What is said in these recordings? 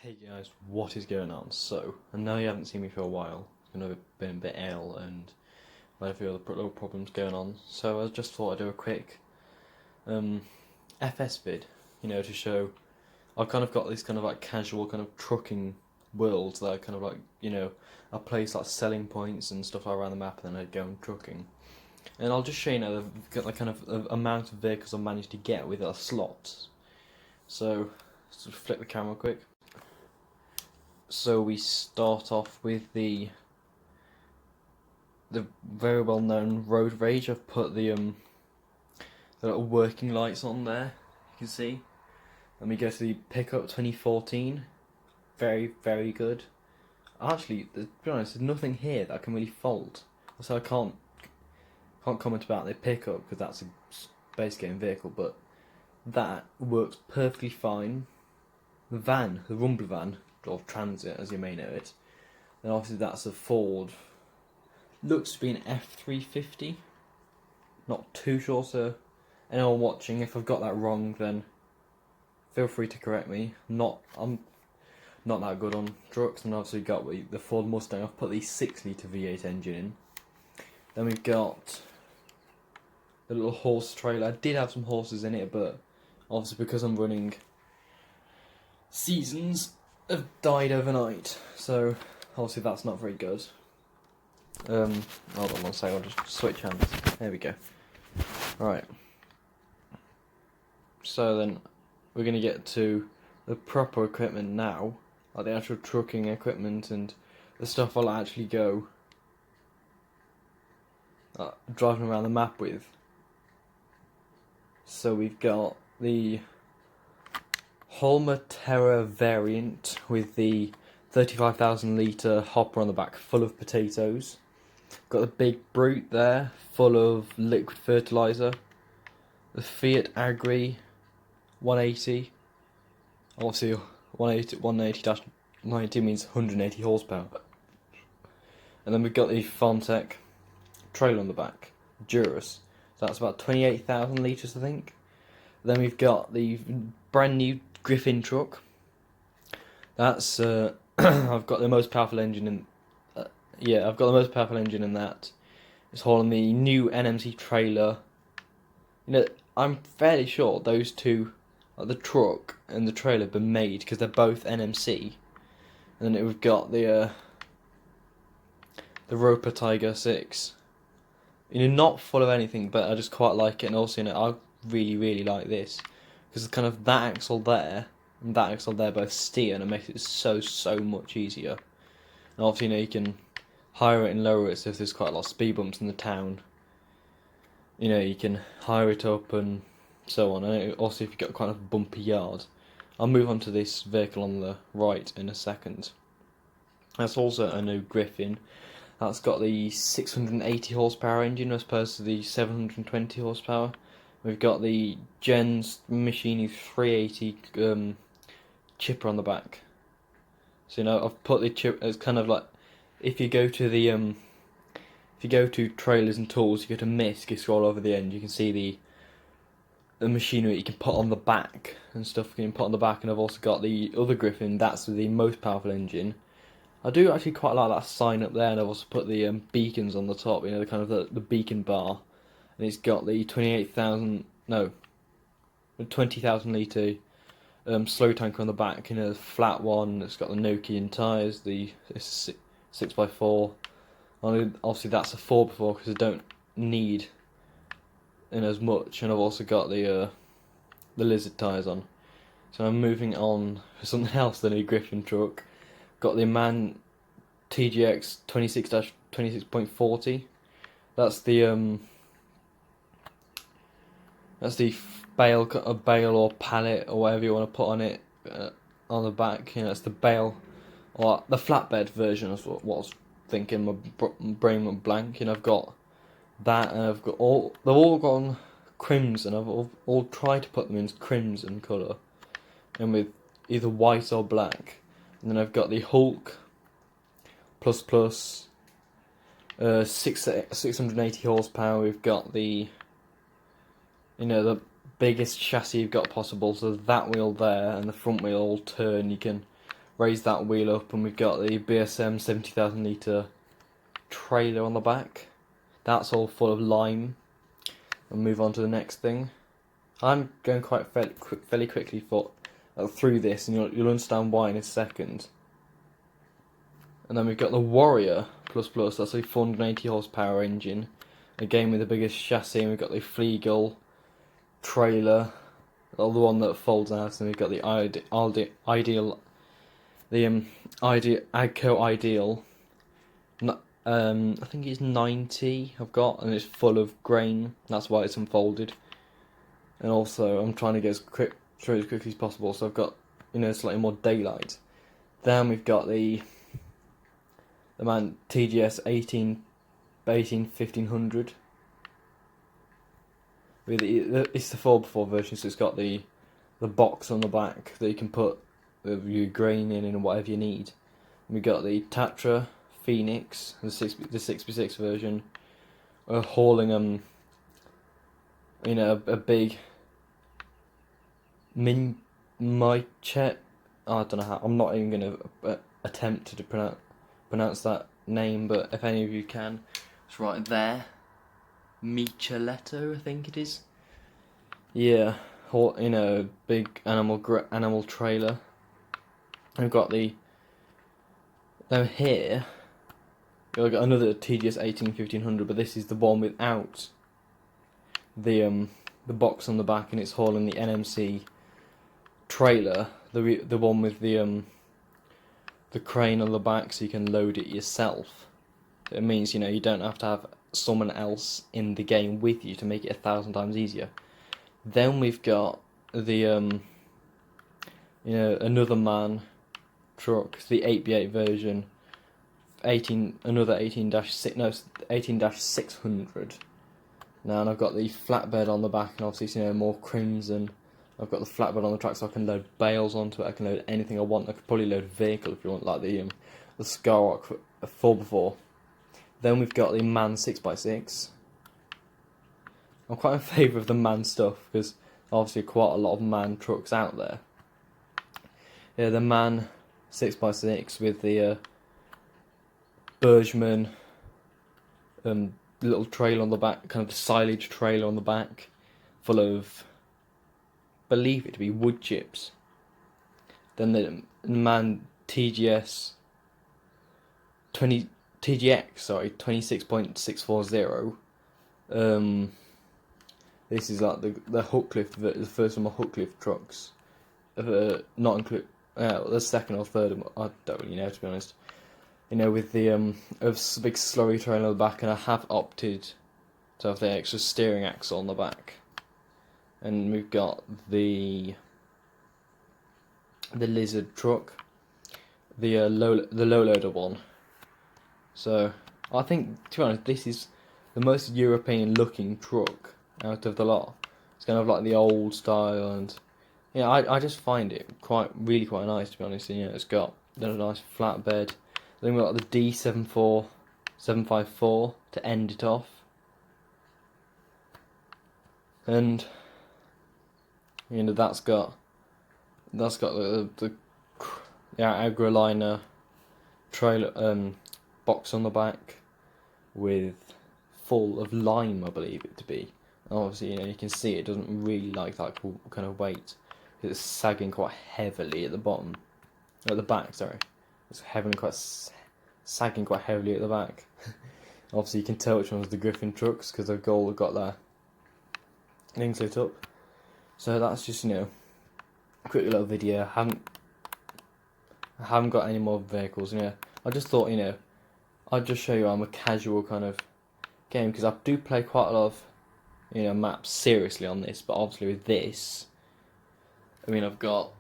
Hey guys, what is going on? So, I know you haven't seen me for a while. I've been a bit ill and I had a few other little problems going on. So I just thought I'd do a quick FS vid, to show I've kind of got this kind of like casual kind of trucking world that I kind of like, I place like selling points and stuff around the map and then I'd go and trucking. And I'll just show you now the kind of amount of vehicles I managed to get with a slot. So, just flip the camera quick. So we start off with the very well known road rage. I've put the little working lights on there. You can see. Then we go to the pickup 2014. Very good. Actually, to be honest, there's nothing here that I can really fault. So I can't comment about the pickup because that's a base game vehicle, but that works perfectly fine. The van, the Rumble van, or Transit as you may know it, and obviously that's a Ford. Looks to be an F350. Not too sure, so anyone watching, if I've got that wrong, then feel free to correct me. I'm not that good on trucks, and obviously got the Ford Mustang. I've put the 6-litre V8 engine in. Then we've got the little horse trailer. I did have some horses in it, but obviously because I'm running seasons, have died overnight, so obviously that's not very good. Hold on one second, I'll just switch hands. There we go. Right. So then we're going to get to the proper equipment now, like the actual trucking equipment and the stuff I'll actually go driving around the map with. So we've got the Holmer Terra variant with the 35,000 litre hopper on the back full of potatoes. Got the big brute there full of liquid fertiliser. The Fiat Agri 180. Obviously 180-90 means 180 horsepower. And then we've got the Farmtech trailer on the back, Durus. So that's about 28,000 litres I think. Then we've got the brand new Griffin truck. That's I've got the most powerful engine in. I've got the most powerful engine in that. It's hauling the new NMC trailer. I'm fairly sure those two, the truck and the trailer, have been made because they're both NMC. And then we've got the Roper Tiger 6. Not full of anything, but I just quite like it, and also I really like this because it's kind of that axle there and that axle there both steer, and it makes it so much easier. And obviously you can higher it and lower it, so if there's quite a lot of speed bumps in the town, you can higher it up and so on. And also if you've got quite a bumpy yard. I'll move on to this vehicle on the right in a second. That's also a new Griffin. That's got the 680 horsepower engine as opposed to the 720 horsepower. We've got the Gens Machine 380 chipper on the back. So I've put the chip. It's kind of like if you go to the trailers and tools, you go to MISC, you scroll over the end, you can see the machinery you can put on the back and stuff you can put on the back. And I've also got the other Griffin. That's the most powerful engine. I do actually quite like that sign up there, and I've also put the beacons on the top. The kind of the beacon bar, and it's got the 20,000 litre slow tanker on the back. A flat one. It's got the Nokian tyres. It's 6x4. Obviously that's a 4x4 because I don't need as much, and I've also got the Lizard tyres on. So I'm moving on for something else. The new Griffin truck. Got the MAN TGX 26-26.40. That's the bale or pallet or whatever you want to put on it on the back. It's the bale or the flatbed version. Is what I was thinking. My brain went blank. I've got that, and I've got they've all gone crimson. I've all tried to put them in crimson colour, and with either white or black. And then I've got the Hulk plus 680 horsepower. We've got the biggest chassis you've got possible. So that wheel there and the front wheel all turn. You can raise that wheel up, and we've got the BSM 70,000 litre trailer on the back. That's all full of lime. I'll move on to the next thing. I'm going quite fairly quickly through this, and you'll understand why in a second. And then we've got the Warrior Plus Plus. That's a 480 horsepower engine, again with the biggest chassis. And we've got the Fleagle trailer, the one that folds out, and we've got the Agco Ideal. I think it's 90 I've got, and it's full of grain. That's why it's unfolded. And also, I'm trying to get through as quickly as possible, so I've got, slightly more daylight. Then we've got the man TGS 1500. It's the 4x4 version, so it's got the box on the back that you can put your grain in and whatever you need. And we got the Tatra Phoenix, the 6x6 version, hauling a big Michet. I don't know how. I'm not even gonna attempt to pronounce that name, but if any of you can, it's right there. Micheletto, I think it is. Yeah, big animal trailer. I've got now here. We've got another TGS 1500, but this is the one without the box on the back, and it's hauling the NMC trailer, the one with the crane on the back, so you can load it yourself. It means you don't have to have someone else in the game with you to make it 1,000 times easier. Then we've got the another man truck, the 8x8 version, 18-600. Now, and I've got the flatbed on the back, and obviously more crimson. I've got the flatbed on the track, so I can load bales onto it. I can load anything I want. I could probably load a vehicle if you want, like the Skyrock 4x4. Then we've got the MAN 6x6. I'm quite in favour of the MAN stuff, because obviously quite a lot of MAN trucks out there. Yeah, the MAN 6x6 with the Bergman little trailer on the back, kind of silage trailer on the back, full of, believe it to be wood chips. Then the MAN TGX 26.640. This is like the hook lift, the first of my hook lift trucks. Not include the second or third. I don't really know, to be honest. With the big slurry trailer on the back, and I have opted to have the extra steering axle on the back. And we've got the Lizard truck, the low loader one. So I think, to be honest, this is the most European looking truck out of the lot. It's kind of like the old style, and I just find it really quite nice, to be honest. And it's got a nice flatbed. Then we've got the D754 to end it off, and that's got the Agroliner trailer box on the back with full of lime, I believe it to be. And obviously, you can see it doesn't really like that kind of weight. It's sagging quite heavily at the bottom, at the back. Sorry, it's sagging quite heavily at the back. Obviously, you can tell which one's the Griffin trucks because they've all got their things lit up. So that's just a quick little video. I haven't got any more vehicles. I just thought I'd just show you I'm a casual kind of game, because I do play quite a lot of maps seriously on this, but obviously with this, I've got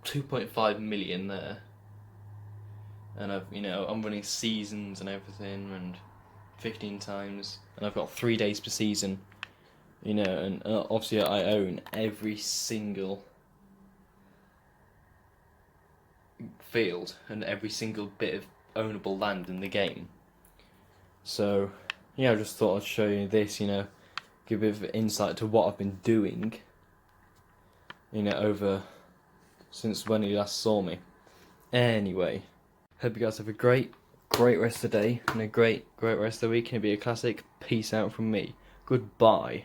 2.5 million there, and I'm running seasons and everything, and 15 times, and I've got 3 days per season, and obviously I own every single field and every single bit of ownable land in the game. So I just thought I'd show you this, give a bit of insight to what I've been doing, over since when you last saw me. Anyway, hope you guys have a great rest of the day and a great rest of the week, and it'll be a classic peace out from me. Goodbye.